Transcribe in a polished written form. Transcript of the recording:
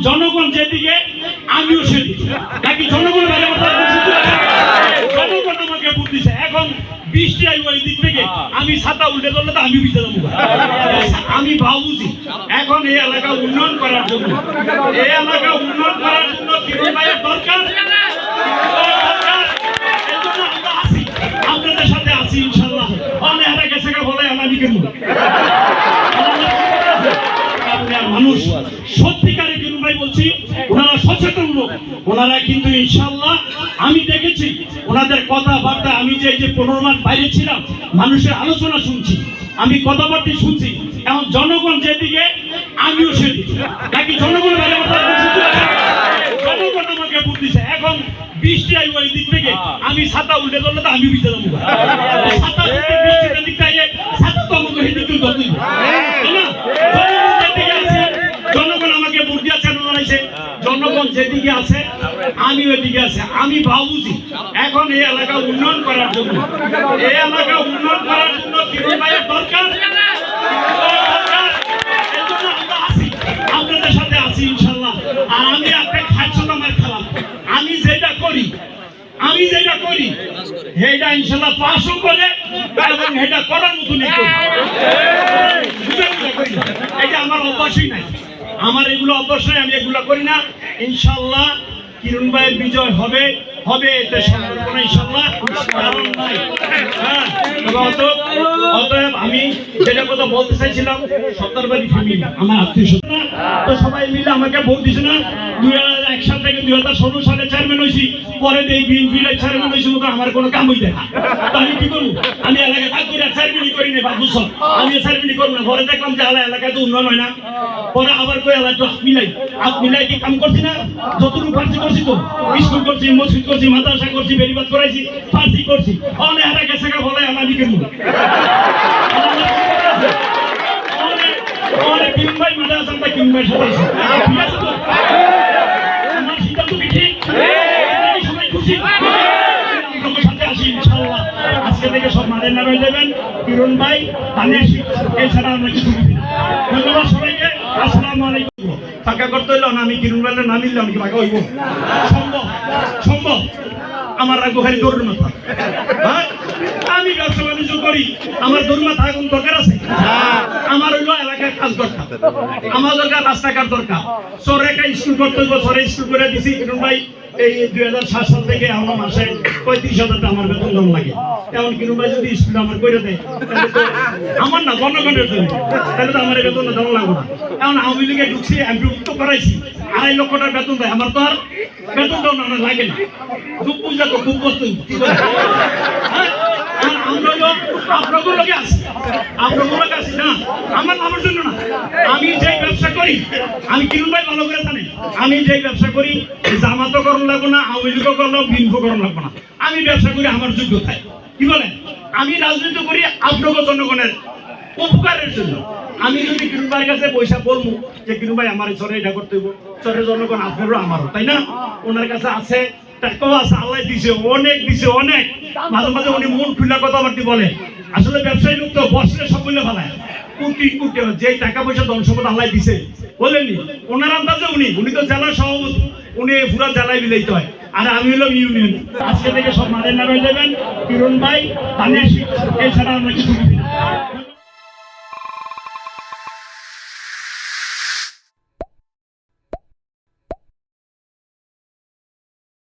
জনগণ যেদিকে আমিও সেদিকে, নাকি জনগণ জনগণ আমাকে ভোট দিছে। এখন বৃষ্টি আইব এই দিক থেকে, আমি ছাতা উল্টে করলে তো আমি ভিজে যাবো। আমি ভাবুছি এখন এই এলাকা উন্নয়ন করার জন্য, এই এলাকা উন্নয়ন করার জন্য কিরণ ভাইয়ের দরকার। আপনাদের সাথে আছি ইনশাল্লাহ। অনেক এলাকা থেকে বলে আমি কেন মানুষ সত্যিকারে কিরণ ভাই বলছি, ওনারা সচেতন লোক, ওনারা কিন্তু ইনশাল্লাহ আমি দেখেছি ওনাদের কথাবার্তা। আমি যে 15 মাস বাইরে ছিলাম, মানুষের আলোচনা শুনছি, আমি কথাবার্তা শুনছি। এখন জনগণ যেদিকে আমিও সেদিকে, নাকি জনগণ জনগণ আমাকে ভোট দিছে। এখন বৃষ্টি আইব এই দিক থেকে, আমি ছাতা উল্টে করলে তো আমি ভিজে যাবো। ছাতা বৃষ্টির দিকটা ছাতা তো আমাকে হেঁটে করতে জনগণ আমাকে ভোট দিয়েছে, জনগণ যেদিকে আছে আমি ওইদিকে আছে। আমি ভাবুছি এখন এই এলাকা উন্নয়ন করার জন্য, এই এলাকা উন্নয়ন করার জন্য কিরণ ভাইয়ের দরকার। আপনাদের সাথে আছি ইনশাল্লাহ। আর আমি আপনাকে খাচ্ছিল আমার খারাপ, আমি যেটা করি সেইটা ইনশাল্লাহ পাশও করে এবং এটা করার মতনই করি। এটা আমার অভ্যাসই নাই, আমার এগুলো অভ্যাস নাই, আমি এগুলো করি না। ইনশাল্লাহ কিরণ ভাইয়ের বিজয় হবে, এতে সম্পর্ক না ইনশাল্লাহ, কারণ নাই। অতএব আমি যেটা কথা বলতে চাইছিলাম, সত্তরবাদী ফ্যামিলি আমার আত্মীয়-স্বজন, তো সবাই মিলে আমাকে ভোট দিছে না। 2001 সাল থেকে 2016 সালে চেয়ারম্যান হয়েছি, পরে এই বিএনপির চেয়ারম্যান হয়েছি, মতো আমার কোনো কাম হইতে না। তো আমি কি করবো? আমি এলাকায় থাকি আর চেয়ারম্যানই করি না, বাবুস আমি চেয়ারম্যানই করবো না। পরে দেখলাম যে এলাকায় তো উন্নয়ন হয় না, পরে আবার কই এলাকা হাত মিলাই কি কাম করছি না? যতটুকু পারছি করছি, তো স্কুল করছি, মসজিদ করছি, মাদ্রাসা করছি, বেরিবাদ করাইছি, ফার্সি করছি। অনেক এলাকা সেকা বলে আমি কেন কিরণ ভাই মাদ্রাসা কিরণ ভাই সাথে ঠিক আছে তো? আমার সিদ্ধান্ত কি ঠিক? সবাই খুশি? সাথে আসি ইনশাল্লাহ। আজকে থেকে সব মাদের নামে দেবেন কিরণ ভাই, ধানের এছাড়া আমরা কিছু বুঝি না। ধন্যবাদ সবাইকে। আসসালামু আলাইকুম। ফাঁকা করতে হইল না, আমি কিরণ ভাইয়ের নাম নিলাম কি ফাঁকা হইব? সম্ভব। আমার রাখবো খালি দৌড়ের মাথা। আমি ব্যবসা বাণিজ্য করি, আমার দৌড় মাথা এখন দরকার আছে? আমার হইল এলাকায় কাজ দরকার, আমার দরকার রাস্তাঘাট দরকার। সরে একটা স্কুল করতে হইব, সরে স্কুল করে দিছি। কিরণ ভাই এই 2007 সাল থেকে আমার মাসে 35,000 টাকা আমার বেতন দাম লাগে। এখন কিরণ ভাই যদি স্কুল আমার করে দেয়, আমার না জনগণের জন্য, তাহলে তো আমার বেতন দাম লাগবে না। এখন আওয়ামী লীগে ঢুকছি, এমপি তো করাইছি, 2.5 লক্ষ টাকা বেতন দেয়, আমার তো আর বেতন দাও না লাগে না। খুব পূজা তো খুব কষ্ট। আপনাদের লোকে আসি না, আমার লাভের জন্য না। আমি যেই ব্যবসা করি, আমি কিরণ ভাই ভালো করে জানি, আমি যেই ব্যবসা করি জামাতও করণ লাগবো না, আওয়ামী লীগও করলাম, বিএনপিও করণ লাগবো না। আমি ব্যবসা করি আমার যোগ্যতায়। কি বলেন? আমি রাজনীতি করি আপনাদের জনগণের উপকারের জন্য। আমি যদি কিরণ ভাইয়ের কাছে পয়সা বলবো যে কিরণ ভাই আমার চরে এটা করতে হইব, চরে জনগণ আপনারও আমারও, তাই না? ওনার কাছে আছে, টাকাও আছে, আল্লাহ দিছে, অনেক দিছে, অনেক। মাঝে মাঝে উনি মন খুলে কথাবার্তা বলে। আসলে ব্যবসায়ী লোক তো বসলে সব বলে ফেলায়, কোটি কোটি যে টাকা পয়সা ধন সম্পদ আল্লাহ দিছে বলেননি। ওনার আন্দাজে উনি তো জেলার সভাপতি, উনি পুরো জেলায় মিলাইতে হয়, আর আমি হলাম ইউনিয়ন। আজকে থেকে সব মাদের নামে দেবেন কিরণ ভাই, এছাড়া আমরা কিছু বুঝি না।